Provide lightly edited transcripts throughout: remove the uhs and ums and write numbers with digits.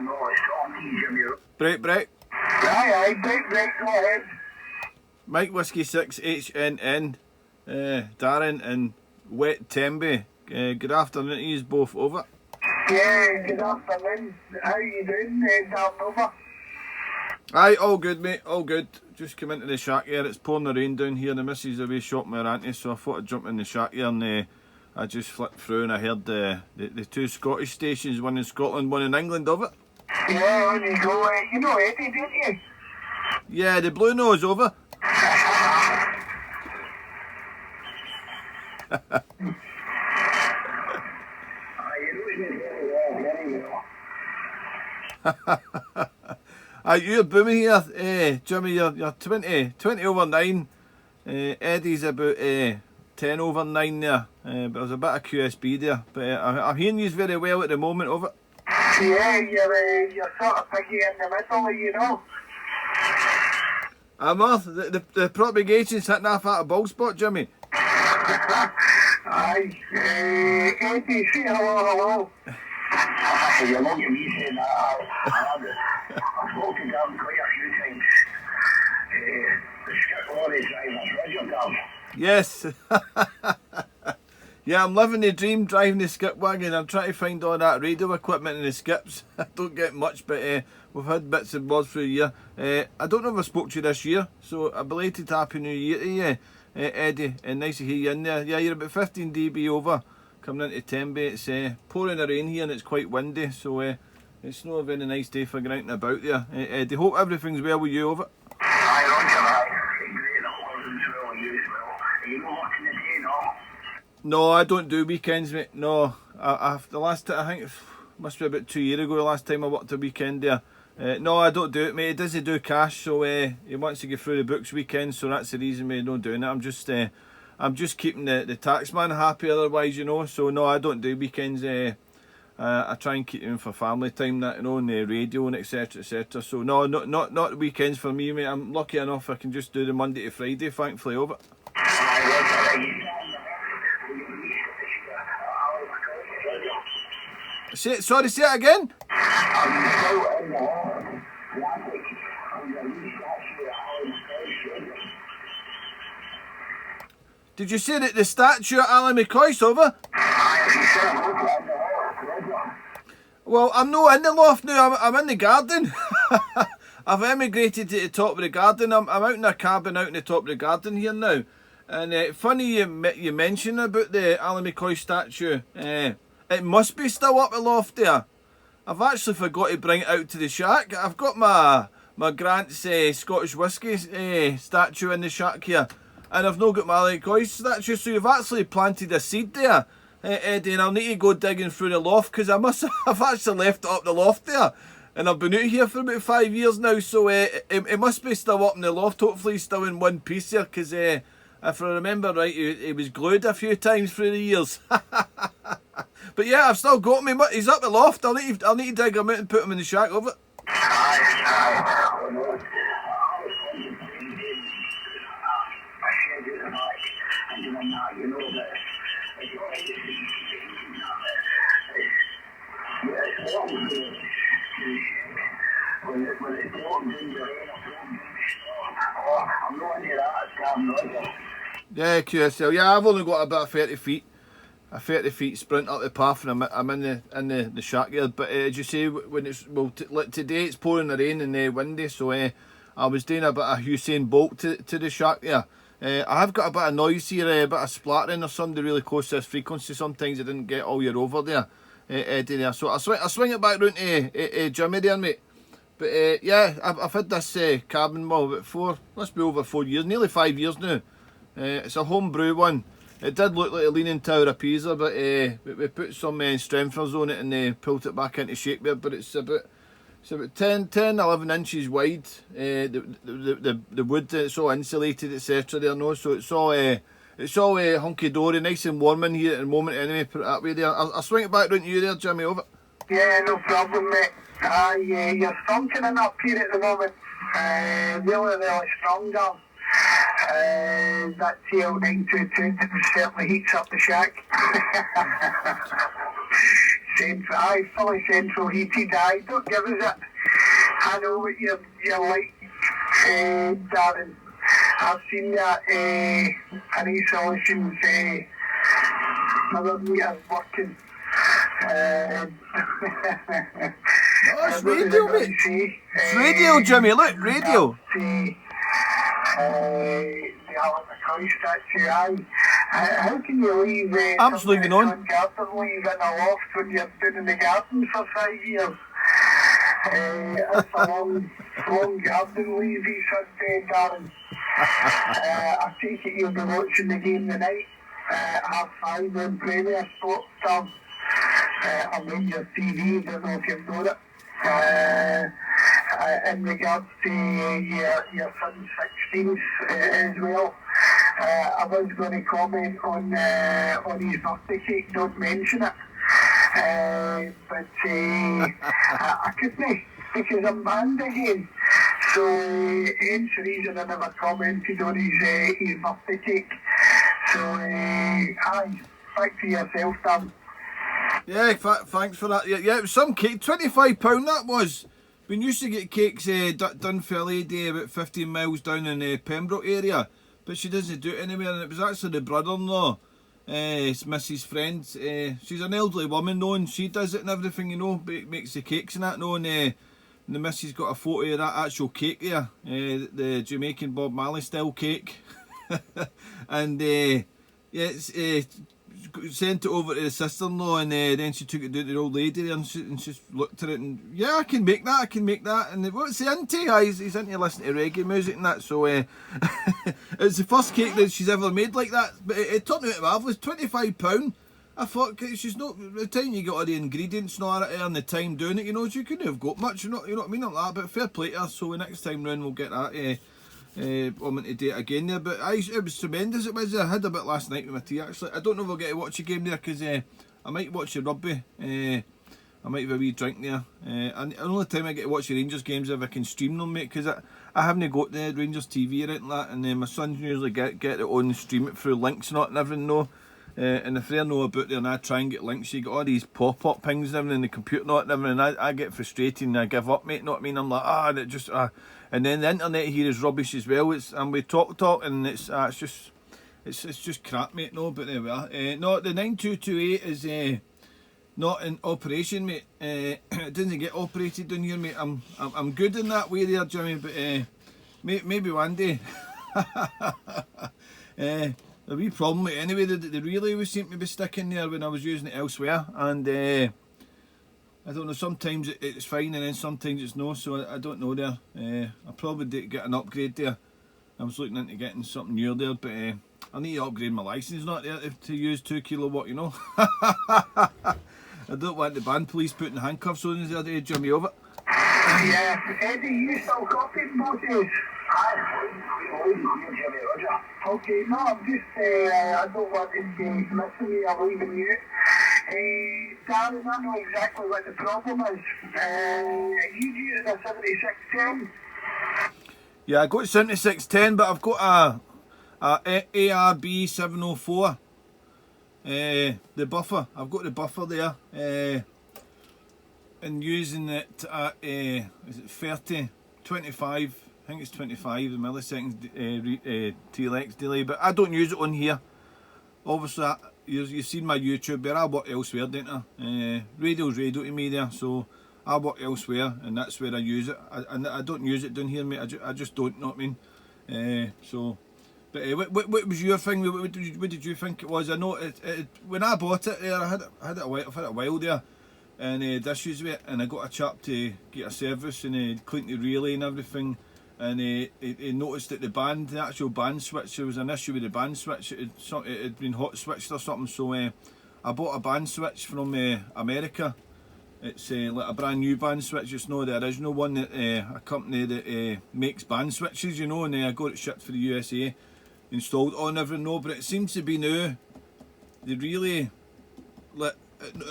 no, it's on these, Jimmy. Break. Aye, break, go ahead. Mike Whiskey 6 HNN, Darren and Wet Tenby. Good afternoon to you both, over. Yeah, good afternoon. How you doing, Darren, over? Aye, all good, mate, all good. Just come into the shack here. It's pouring the rain down here. The missus away shopping with her auntie, so I thought I'd jump in the shack here, and I just flipped through and I heard the two Scottish stations, one in Scotland, one in England, of it. Yeah, on you go. You know Eddie, don't you? Yeah, the Blue Nose, over. You're booming here, Jimmy. You're 20 over 9. Eddie's about 10 over 9 there. But there's a bit of QSB there. But I'm hearing you very well at the moment, over. Yeah, you're sort of piggy in the middle, you know. The propagation's hitting off at a ball spot, Jimmy. Aye, Eddie, say hello. You look at me saying that, I've spoken to him quite a few times. The skip lorry driver, Roger. Yes. Yeah, I'm living the dream driving the skip wagon. I'm trying to find all that radio equipment in the skips. I don't get much, but we've had bits and bobs through the year. I don't know if I spoke to you this year, so a belated Happy New Year to you, Eddie, and nice to hear you in there. Yeah, you're about 15 dB over coming into Tenby. It's pouring the rain here and it's quite windy, so it's not a very nice day for getting out and about there. Eddie, hope everything's well with you, over. Aye, Roger, aye. Great, all is well, you as well. Are you not working the day, no? No, I don't do weekends, mate. No, I think it must be about 2 years ago the last time I worked a weekend there. No, I don't do it, mate. He doesn't do cash, so he wants to get through the books weekends, so that's the reason me not doing it. I'm just keeping the taxman happy otherwise, you know. So no, I don't do weekends. I try and keep them for family time, that, you know, on the radio and etc. So no, not weekends for me, mate. I'm lucky enough I can just do the Monday to Friday, thankfully, over. Say it again. Did you say that the statue of Alan McCoy's, over? Well, I'm not in the loft now, I'm in the garden. I've emigrated to the top of the garden. I'm out in a cabin out in the top of the garden here now. And funny you mention about the Alan McCoy statue. It must be still up the loft there. I've actually forgot to bring it out to the shack. I've got my Grant's Scottish Whisky statue in the shack here. And I've not got my Alan McCoy statue, so you've actually planted a seed there, Eddie, and I'll need to go digging through the loft, because I've actually left it up the loft there. And I've been out here for about 5 years now, so it must be still up in the loft. Hopefully he's still in one piece here, because if I remember right, he was glued a few times through the years. But yeah, I've still got him. He's up the loft. I'll need to dig him out and put him in the shack, over. Yeah, QSL. Yeah, I've only got about 30 feet. A 30 feet sprint up the path, and I'm in the shack yard. But as you say, when it's today it's pouring the rain and windy, so I was doing a bit of Usain Bolt to the shack there. I have got a bit of noise here, a bit of splattering or something really close to this frequency. Sometimes I didn't get all your over there, Eddie there. So I swing it back round to Jimmy there, mate. But yeah, I've had this cabin about must be over 4 years, nearly 5 years now. It's a homebrew one. It did look like a Leaning Tower of Pisa, but we put some strengtheners on it and pulled it back into shape there. But it's about 10, 11 inches wide. The wood, it's all insulated, etc. there, no? So it's all hunky dory, nice and warm in here at the moment. Anyway, put it that way there. I'll swing it back round to you there, Jimmy, over. Yeah, no problem, mate. You're functioning up here at the moment. Really strong, Dom. That TL922 certainly heats up the shack. fully central heated. Don't give us it. I know what you're like, Darren. I've seen that in e-solutions, another meters working. No, it's radio, mate. It's radio, Jimmy. Look, radio. The Albert Christ statue. How can you leave Absolutely on. garden leave in a loft when you're doing in the garden for 5 years? It's a long garden leave, he said, Darren. I take it you'll be watching the game tonight, 5:30 on Premier Sports Time. On your TV, don't know if you've got it. In regards to your son's 16th as well, I was going to comment on his birthday cake, don't mention it. But I couldn't, because I'm banned again. So hence the reason I never commented on his birthday cake. So aye, back to yourself, Dan. Yeah, thanks for that. Yeah, it was some cake, £25 that was. We used to get cakes done for a lady about 15 miles down in the Pembroke area, but she doesn't do it anywhere, and it was actually the brother-in-law, it's Mrs. Friend. She's an elderly woman, though, and she does it and everything, you know, makes the cakes and that, no, and the missus got a photo of that actual cake there, the Jamaican Bob Marley style cake, and yeah, it's sent it over to the sister-in-law, and then she took it to the old lady and she looked at it and, yeah, I can make that, and what's he into? He's into listening to reggae music and that, so it's the first cake that she's ever made like that, but it turned out marvellous. £25. I thought, she's not, by the time you got all the ingredients and all that and the time doing it, you know, she couldn't have got much, you know what I mean, like that, but fair play to her, so next time round we'll get that I'm into do it again there, but it was tremendous. It was. I had a bit last night with my tea actually. I don't know if I'll get to watch a game there, because I might watch the rugby. I might have a wee drink there. And the only time I get to watch the Rangers games is if I can stream them, mate, because I haven't got the Rangers TV or anything like that, and my sons usually get it on and stream it through links and everything, no. And if they know about it and I try and get links, you get all these pop-up things and everything in the computer and everything, and I get frustrated and I give up, mate, know what I mean? I'm like, and it just, and then the internet here is rubbish as well, and we talk, and it's just crap, mate, no, but there we are. No, the 9228 is not in operation, mate. It doesn't get operated down here, mate. I'm good in that way there, Jimmy, but maybe one day. The wee problem with it anyway, the relay was seemed to be sticking there when I was using it elsewhere, and I don't know, sometimes it's fine and then sometimes it's no, so I don't know there. I probably did get an upgrade there. I was looking into getting something new there, but I need to upgrade my licence, not there to use 2 kilowatt, you know. I don't want the band police putting handcuffs on us the other day, Jimmy, over. Yeah, Eddie, you still copied boxes? Okay, no, I'm just, I don't want to be missing me or leaving you. Darren, I know exactly what the problem is. You using a 7610? Yeah, I got 7610, but I've got a ARB 704. The buffer, I've got the buffer there. And using it at, is it 30, 25, I think it's 25 milliseconds telex delay, but I don't use it on here. Obviously, you've seen my YouTube there, I work elsewhere, don't I? Radio's radio to me there, so I work elsewhere, and that's where I use it. I don't use it down here, mate, I just don't, know what I mean? But what was your thing? What did you think it was? I know when I bought it there, I've had it a while there, and had issues with it, and I got a chap to get a service and clean the relay and everything, and he noticed that the actual band switch, there was an issue with the band switch, it had been hot switched or something, so I bought a band switch from America. It's like a brand new band switch, it's not the original one, that a company that makes band switches, you know, and I got it shipped for the USA, installed on everything, no, but it seems to be now, they really,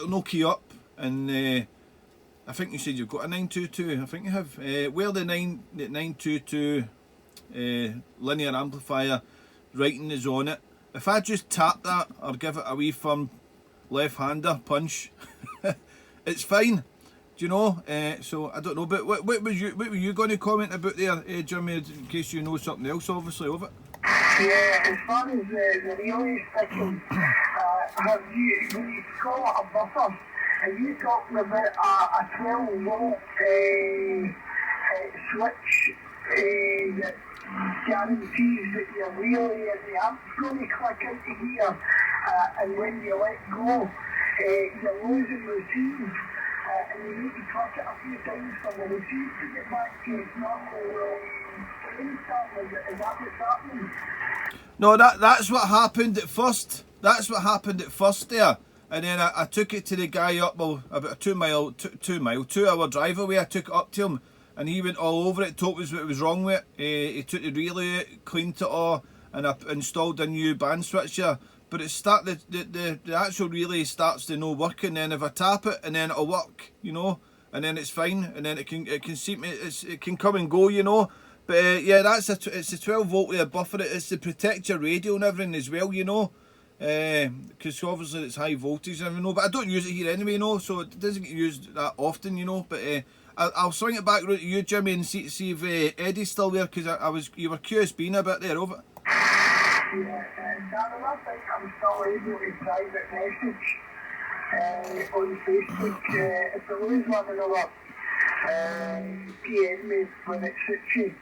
no key up. And I think you said you've got a 922. I think you have. Where the 922 linear amplifier writing is on it. If I just tap that or give it a wee firm left-hander punch, it's fine. Do you know? So I don't know, but what were you going to comment about there, Jimmy? In case you know something else, obviously, of it. Yeah, as far as the relay sticking, have you, when you call it a buffer, are you talking about a 12-volt switch that guarantees that your relay and the amp's going to click into here, and when you let go, you're losing receive, and you need to click it a few times for the receive to get back to its normal is that what's happening? No, that's what happened at first. That's what happened at first there. And then I took it to the guy up, well, about a 2 hour drive away. I took it up to him, and he went all over it, told us what was wrong with it. He took the relay out, cleaned it all, and I installed a new band switcher. But the actual relay starts to no work, and then if I tap it, and then it'll work, you know, and then it's fine, and then it can see me, it can come and go, you know. But yeah, it's a 12-volt buffer. It's to protect your radio and everything as well, you know. Because obviously it's high voltage and everything, you know. But I don't use it here anyway, you know, so it doesn't get used that often, you know. But I'll swing it back to you, Jimmy, and see if Eddie's still there, because you were QSBing a bit there, over. Yeah, Darren, I think I'm still able to private message on Facebook. If I lose one another, PM me when it suits you.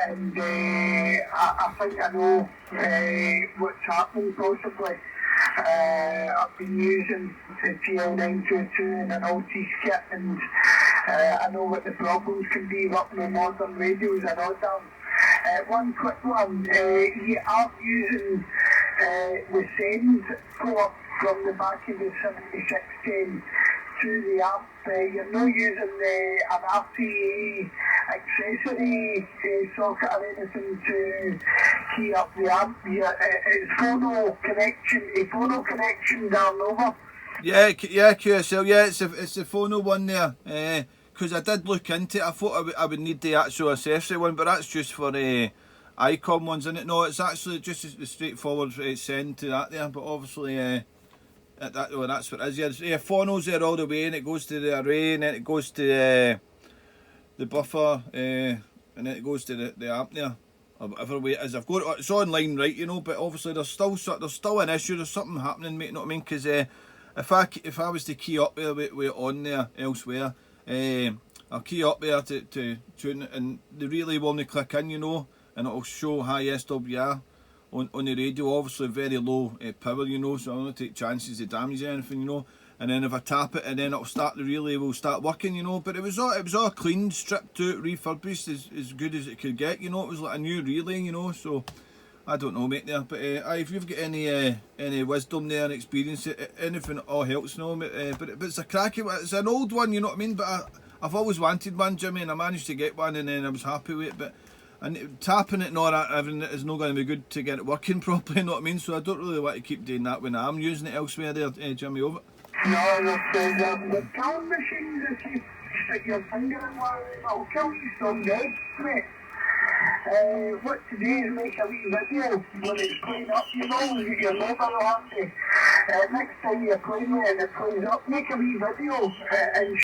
And I think I know what's happening possibly. I've been using the TL922 and an LT skit, and I know what the problems can be with my modern radios and all that. One quick one, you aren't using the send port from the back of the 7610 to the amp. You're not using an RTA accessory socket or anything to key up the amp. It's phono connection down over. Yeah, QSL. Yeah, it's a phono one there. Because I did look into it. I thought I would need the actual accessory one, but that's just for ICOM ones, isn't it? No, it's actually just the straightforward send to that there. But obviously, that's what it is. Yeah, phonos there all the way, and it goes to the array, and then it goes to the buffer, and then it goes to the amp there, or whatever way it is. It's online, right? You know, but obviously there's still an issue. There's something happening, mate. You know what I mean? Because if I was to key up there with on there elsewhere. I'll key up there to tune it, and the relay will only click in, you know, and it'll show high SWR on the radio, obviously very low power, you know, so I don't take chances of damage or anything, you know. And then if I tap it, and then the relay will start working, you know. But it was all clean, stripped out, refurbished as good as it could get, you know. It was like a new relay, you know. So I don't know, mate, there. But if you've got any wisdom there and experience, anything all helps, you know. But it's a cracking one. It's an old one, you know what I mean. But I've always wanted one, Jimmy, and I managed to get one, and then I was happy with it. But tapping it and all that, everything is not going to be good to get it working properly, you know what I mean. So I don't really want to keep doing that when I'm using it elsewhere, there, Jimmy, over. No, the count machines, if you stick your finger in one of them, it'll kill you some dead, mate. What to do is make a wee video when it's playing up, you know, your mobile handy. Next time you're playing with it and it plays up, make a wee video and